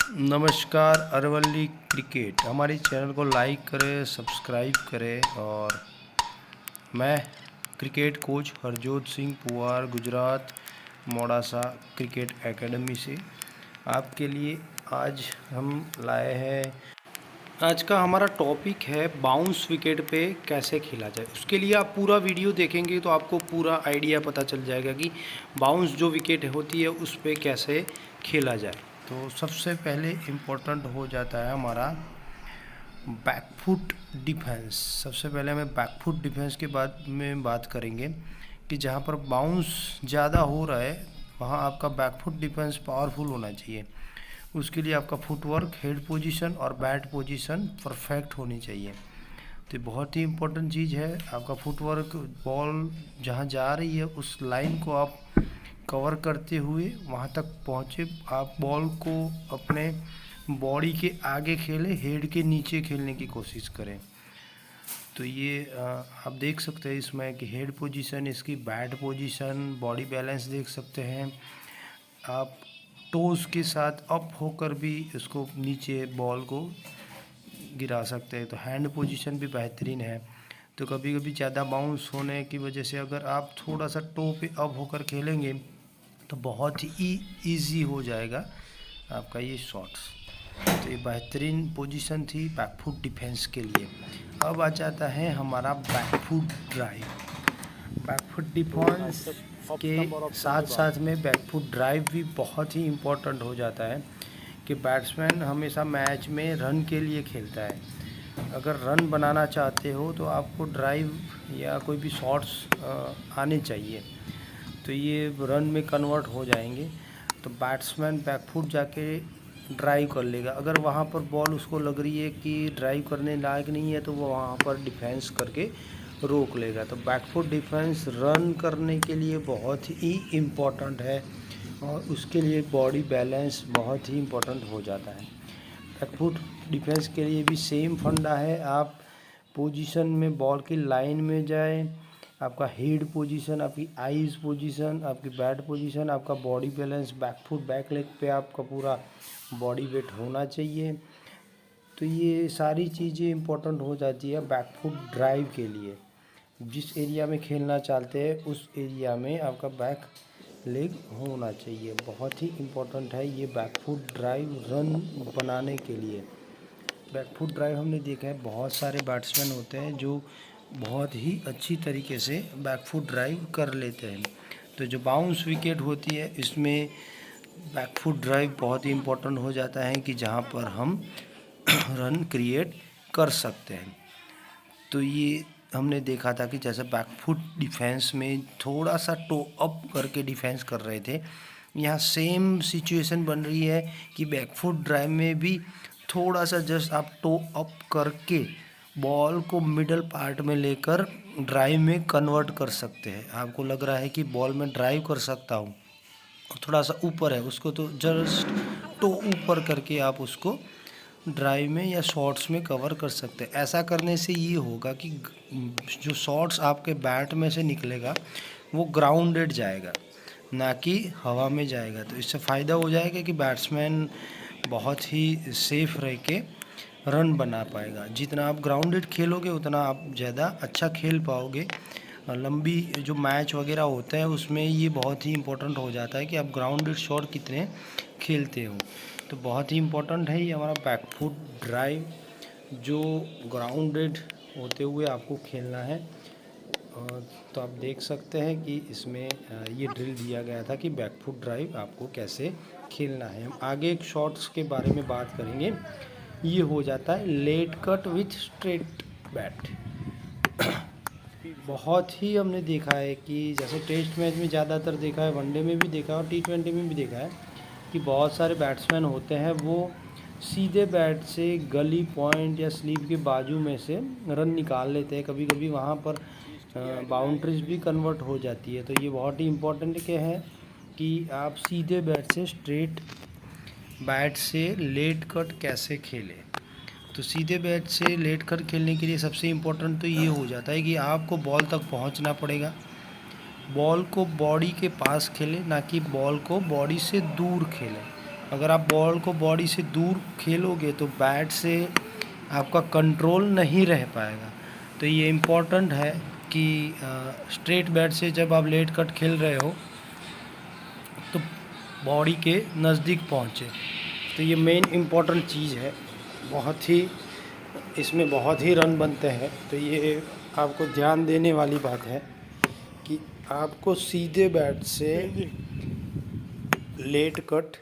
नमस्कार अरवली क्रिकेट। हमारे चैनल को लाइक करें, सब्सक्राइब करें। और मैं cricket coach Harjot Singh Puwar, Gujarat Modasa cricket academy से आपके लिए आज हम लाए हैं। आज का हमारा टॉपिक है बाउंस विकेट पे कैसे खेला जाए। उसके लिए आप पूरा वीडियो देखेंगे तो आपको पूरा आइडिया पता चल जाएगा कि बाउंस जो विकेट होती है उस पे कैसे खेला जाए। तो सबसे पहले इम्पोर्टेंट हो जाता है हमारा बैकफुट डिफेंस। सबसे पहले हमें बैकफुट डिफेंस के बाद में बात करेंगे कि जहाँ पर बाउंस ज़्यादा हो रहा है वहाँ आपका बैकफुट डिफेंस पावरफुल होना चाहिए। उसके लिए आपका फुटवर्क, हेड पोजीशन और बैट पोजीशन परफेक्ट होनी चाहिए। तो बहुत ही इम्पोर्टेंट चीज़ है आपका फुटवर्क। बॉल जहाँ जा रही है उस लाइन को आप कवर करते हुए वहाँ तक पहुँचे। आप बॉल को अपने बॉडी के आगे खेलें, हेड के नीचे खेलने की कोशिश करें। तो ये आप देख सकते हैं इसमें कि हेड पोजीशन, इसकी बैट पोजीशन, बॉडी बैलेंस देख सकते हैं आप। टोज़ के साथ अप होकर भी इसको नीचे बॉल को गिरा सकते हैं। तो हैंड पोजीशन भी बेहतरीन है। तो कभी कभी ज़्यादा बाउंस होने की वजह से अगर आप थोड़ा सा टो पे अप होकर खेलेंगे तो बहुत ही ईजी हो जाएगा आपका ये शॉट्स। तो ये बेहतरीन पोजीशन थी बैकफुट डिफेंस के लिए। अब आ जाता है हमारा बैकफुट ड्राइव। बैकफुट डिफेंस के साथ साथ में बैकफुट ड्राइव भी बहुत ही इम्पोर्टेंट हो जाता है कि बैट्समैन हमेशा मैच में रन के लिए खेलता है। अगर रन बनाना चाहते हो तो आपको ड्राइव या कोई भी शॉट्स आने चाहिए, तो ये रन में कन्वर्ट हो जाएंगे। तो बैट्समैन बैकफुट जाके ड्राइव कर लेगा। अगर वहाँ पर बॉल उसको लग रही है कि ड्राइव करने लायक नहीं है तो वो वहाँ पर डिफेंस करके रोक लेगा। तो बैकफुट डिफेंस रन करने के लिए बहुत ही इम्पोर्टेंट है और उसके लिए बॉडी बैलेंस बहुत ही इम्पोर्टेंट हो जाता है। बैकफुट डिफेंस के लिए भी सेम फंडा है। आप पोजीशन में बॉल की लाइन में जाए, आपका हेड पोजीशन, आपकी आईज पोजीशन, आपकी बैट पोजीशन, आपका body balance, back foot back leg पे आपका पूरा बॉडी वेट होना चाहिए। तो ये सारी चीज़ें इम्पोर्टेंट हो जाती है बैकफुट ड्राइव के लिए। जिस एरिया में खेलना चाहते हैं उस एरिया में आपका बैक लेग होना चाहिए। बहुत ही इम्पोर्टेंट है ये बैकफुट ड्राइव रन बनाने के लिए। बैकफुट ड्राइव हमने देखा है बहुत सारे बैट्समैन होते हैं जो बहुत ही अच्छी तरीके से बैकफुट ड्राइव कर लेते हैं। तो जो बाउंस विकेट होती है इसमें बैकफुट ड्राइव बहुत ही इम्पोर्टेंट हो जाता है कि जहाँ पर हम रन क्रिएट कर सकते हैं। तो ये हमने देखा था कि जैसे बैकफुट डिफेंस में थोड़ा सा टो अप करके डिफेंस कर रहे थे, यहाँ सेम सिचुएशन बन रही है कि बैकफुट ड्राइव में भी थोड़ा सा जस्ट आप टो अप करके बॉल को मिडल पार्ट में लेकर ड्राइव में कन्वर्ट कर सकते हैं। आपको लग रहा है कि बॉल में ड्राइव कर सकता हूँ, थोड़ा सा ऊपर है उसको तो जस्ट टो ऊपर करके आप उसको ड्राइव में या शॉट्स में कवर कर सकते हैं। ऐसा करने से ये होगा कि जो शॉट्स आपके बैट में से निकलेगा वो ग्राउंडेड जाएगा, ना कि हवा में जाएगा। तो इससे फ़ायदा हो जाएगा कि बैट्समैन बहुत ही सेफ रह के रन बना पाएगा। जितना आप ग्राउंडेड खेलोगे उतना आप ज़्यादा अच्छा खेल पाओगे। लंबी जो मैच वगैरह होता है उसमें ये बहुत ही इम्पोर्टेंट हो जाता है कि आप ग्राउंडेड शॉट कितने खेलते हो। तो बहुत ही इम्पोर्टेंट है ये हमारा बैकफुट ड्राइव जो ग्राउंडेड होते हुए आपको खेलना है। तो आप देख सकते हैं कि इसमें ये ड्रिल दिया गया था कि बैकफुट ड्राइव आपको कैसे खेलना है। हम आगे एक शॉट्स के बारे में बात करेंगे। ये हो जाता है late cut with straight bat. बहुत ही हमने देखा है कि जैसे टेस्ट मैच में ज़्यादातर देखा है, वनडे में भी देखा है और T20 में भी देखा है कि बहुत सारे बैट्समैन होते हैं वो सीधे बैट से गली पॉइंट या स्लीप के बाजू में से रन निकाल लेते हैं। कभी कभी वहाँ पर बाउंड्रीज भी कन्वर्ट हो जाती है। तो ये बहुत ही इम्पोर्टेंट क्या है कि आप सीधे बैट से स्ट्रेट बैट से लेट कट कैसे खेलें। तो सीधे बैट से लेट कर खेलने के लिए सबसे इम्पोर्टेंट तो ये हो जाता है कि आपको बॉल तक पहुंचना पड़ेगा। बॉल को बॉडी के पास खेलें, ना कि बॉल को बॉडी से दूर खेलें। अगर आप बॉल को बॉडी से दूर खेलोगे तो बैट से आपका कंट्रोल नहीं रह पाएगा। तो ये इम्पोर्टेंट है कि स्ट्रेट बैट से जब आप लेट कट खेल रहे हो तो बॉडी के नज़दीक पहुँचे। तो ये मेन इम्पोर्टेंट चीज़ है, इसमें बहुत ही रन बनते हैं। तो ये आपको ध्यान देने वाली बात है कि आपको सीधे बैट से लेट कट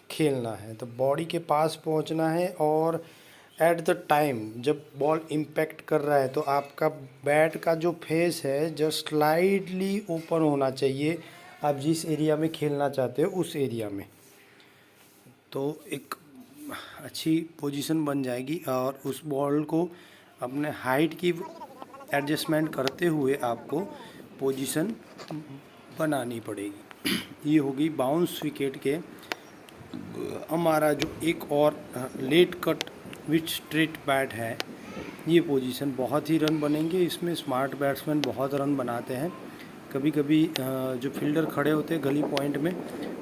खेलना है, तो बॉडी के पास पहुंचना है और एट द टाइम जब बॉल इम्पैक्ट कर रहा है तो आपका बैट का जो फेस है जस्ट स्लाइडली ओपन होना चाहिए, आप जिस एरिया में खेलना चाहते हो उस एरिया में। तो एक अच्छी पोजीशन बन जाएगी और उस बॉल को अपने हाइट की एडजस्टमेंट करते हुए आपको पोजीशन बनानी पड़ेगी। ये होगी बाउंस विकेट के हमारा जो एक और late cut with straight bat है, ये पोजीशन बहुत ही रन बनेंगे। इसमें स्मार्ट बैट्समैन बहुत रन बनाते हैं। कभी कभी जो फील्डर खड़े होते हैं गली पॉइंट में,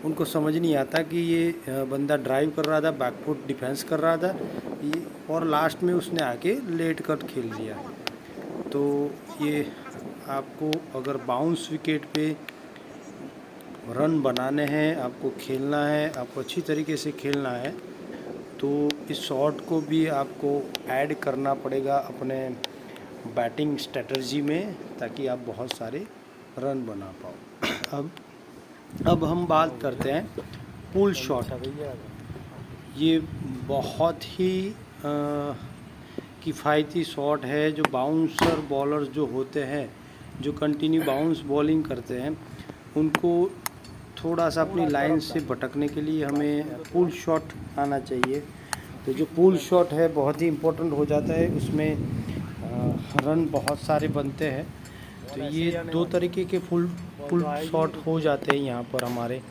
उनको समझ नहीं आता कि ये बंदा ड्राइव कर रहा था, बैकफुट डिफेंस कर रहा था ये, और लास्ट में उसने आके लेट कट खेल दिया। तो ये आपको अगर बाउंस विकेट पे रन बनाने हैं, आपको खेलना है, आपको अच्छी तरीके से खेलना है, तो इस शॉट को भी आपको ऐड करना पड़ेगा अपने बैटिंग स्ट्रेटजी में, ताकि आप बहुत सारे रन बना पाओ। अब हम बात करते हैं पुल शॉट। ये बहुत ही किफ़ायती शॉट है। जो बाउंसर बॉलर्स जो होते हैं, जो कंटिन्यू बाउंस बॉलिंग करते हैं, उनको थोड़ा सा अपनी लाइन से भटकने के लिए हमें पुल शॉट आना चाहिए। तो जो पुल शॉट है बहुत ही इम्पोर्टेंट हो जाता है, उसमें रन बहुत सारे बनते हैं। तो ये दो तरीके के पुल शॉट हो जाते हैं यहाँ पर हमारे।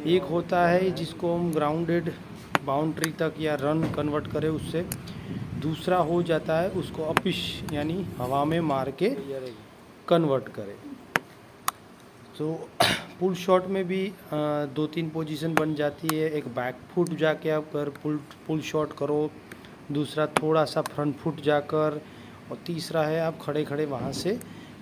एक होता है जिसको हम ग्राउंडेड बाउंड्री तक या रन कन्वर्ट करें उससे, दूसरा हो जाता है उसको अपिश यानी हवा में मार के कन्वर्ट करें। तो पुल शॉट में भी 2-3 पोजीशन बन जाती है। एक बैक फुट जाके आप कर पुल शॉट करो, दूसरा थोड़ा सा फ्रंट फुट जाकर, और तीसरा है आप खड़े खड़े वहाँ से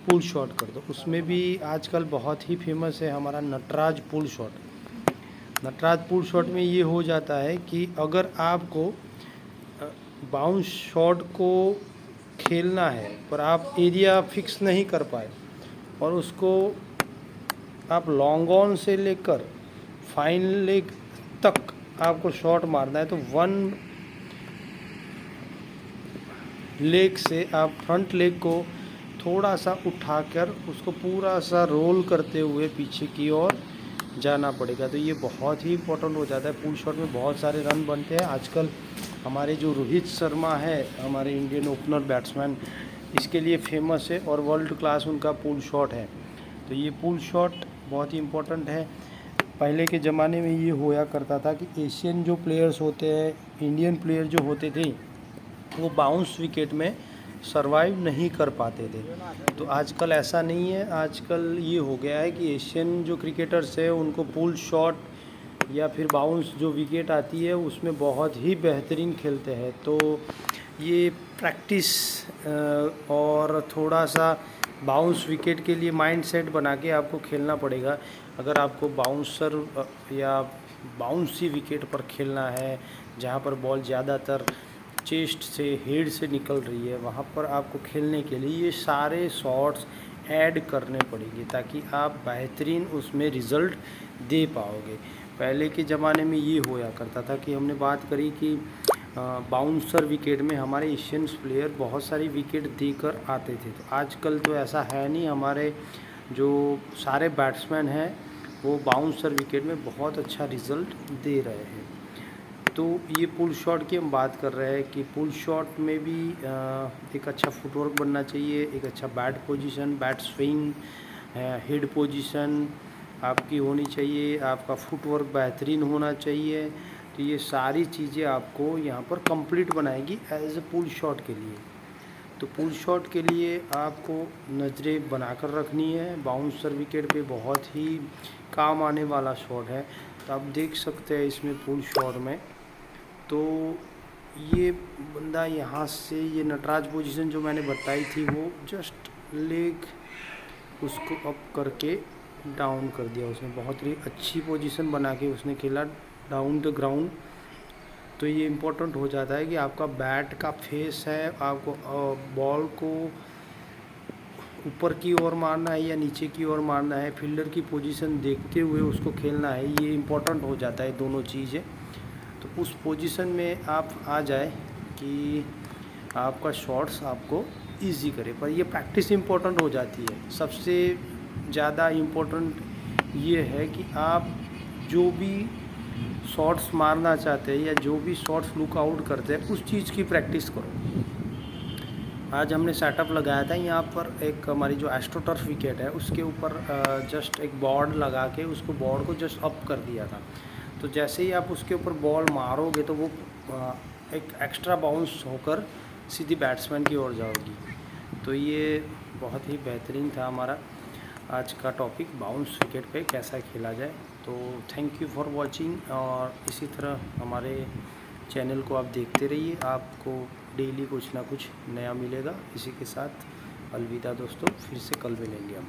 पुल शॉट कर दो। उसमें भी आजकल बहुत ही फेमस है हमारा Nataraj pull shot. Nataraj pull shot में ये हो जाता है कि अगर आपको बाउंस शॉट को खेलना है पर आप एरिया फिक्स नहीं कर पाए और उसको आप लॉन्ग ऑन से लेकर फाइन लेग तक आपको शॉट मारना है, तो वन लेग से आप फ्रंट लेग को थोड़ा सा उठाकर उसको पूरा सा रोल करते हुए पीछे की ओर जाना पड़ेगा। तो ये बहुत ही इम्पोर्टेंट हो जाता है। पुल शॉट में बहुत सारे रन बनते हैं। आजकल हमारे जो रोहित शर्मा है, हमारे इंडियन ओपनर बैट्समैन, इसके लिए फेमस है और वर्ल्ड क्लास उनका पुल शॉट है। तो ये पुल शॉट बहुत ही इम्पोर्टेंट है। पहले के ज़माने में ये होया करता था कि एशियन जो प्लेयर्स होते हैं, इंडियन प्लेयर जो होते थे, वो बाउंस विकेट में सरवाइव नहीं कर पाते थे। तो आजकल ऐसा नहीं है। आजकल ये हो गया है कि एशियन जो क्रिकेटर्स है उनको पुल शॉट या फिर बाउंस जो विकेट आती है उसमें बहुत ही बेहतरीन खेलते हैं। तो ये प्रैक्टिस और थोड़ा सा बाउंस विकेट के लिए माइंड सेट बना के आपको खेलना पड़ेगा। अगर आपको बाउंसर या बाउंसी विकेट पर खेलना है जहाँ पर बॉल ज़्यादातर चेस्ट से, हेड से निकल रही है, वहाँ पर आपको खेलने के लिए ये सारे शॉट्स ऐड करने पड़ेंगे ताकि आप बेहतरीन उसमें रिज़ल्ट दे पाओगे। पहले के ज़माने में ये होया करता था कि हमने बात करी कि बाउंसर विकेट में हमारे एशियन प्लेयर बहुत सारी विकेट देकर आते थे। तो आजकल तो ऐसा है नहीं। हमारे जो सारे बैट्समैन हैं वो बाउंसर विकेट में बहुत अच्छा रिज़ल्ट दे रहे हैं। तो ये पुल शॉट की हम बात कर रहे हैं कि पुल शॉट में भी एक अच्छा फुटवर्क बनना चाहिए, एक अच्छा bat position, bat swing, head position आपकी होनी चाहिए, आपका फुटवर्क बेहतरीन होना चाहिए। तो ये सारी चीज़ें आपको यहाँ पर कंप्लीट बनाएगी एज ए पुल शॉट के लिए। तो पुल शॉट के लिए आपको नज़रें बनाकर रखनी है। बाउंसर विकेट पे बहुत ही काम आने वाला शॉट है। तो आप देख सकते हैं इसमें फुल शॉट में। तो ये बंदा यहाँ से ये नटराज पोजीशन जो मैंने बताई थी वो जस्ट लेग उसको अप करके डाउन कर दिया उसने। बहुत ही अच्छी पोजीशन बना के उसने खेला डाउन द ग्राउंड। तो ये इम्पोर्टेंट हो जाता है कि आपका बैट का फेस है, आपको बॉल को ऊपर की ओर मारना है या नीचे की ओर मारना है, फील्डर की पोजीशन देखते हुए उसको खेलना है। ये इम्पोर्टेंट हो जाता है दोनों चीज़ें। तो उस पोजीशन में आप आ जाए कि आपका शॉट्स आपको इजी करे। पर ये प्रैक्टिस इम्पोर्टेंट हो जाती है। सबसे ज़्यादा इम्पोर्टेंट ये है कि आप जो भी शॉट्स मारना चाहते हैं या जो भी शॉट्स लुक आउट करते हैं उस चीज़ की प्रैक्टिस करो। आज हमने सेटअप लगाया था यहाँ पर एक हमारी जो एस्ट्रोटर्फ विकेट है उसके ऊपर जस्ट एक बोर्ड लगा के उसको बोर्ड को जस्ट अप कर दिया था। तो जैसे ही आप उसके ऊपर बॉल मारोगे तो वो एक एक्स्ट्रा बाउंस होकर सीधी बैट्समैन की ओर जाओगी। तो ये बहुत ही बेहतरीन था हमारा आज का टॉपिक, बाउंस विकेट पे कैसा खेला जाए। तो थैंक यू फॉर वाचिंग, और इसी तरह हमारे चैनल को आप देखते रहिए, आपको डेली कुछ ना कुछ नया मिलेगा। इसी के साथ अलविदा दोस्तों, फिर से कल मिलेंगे हम।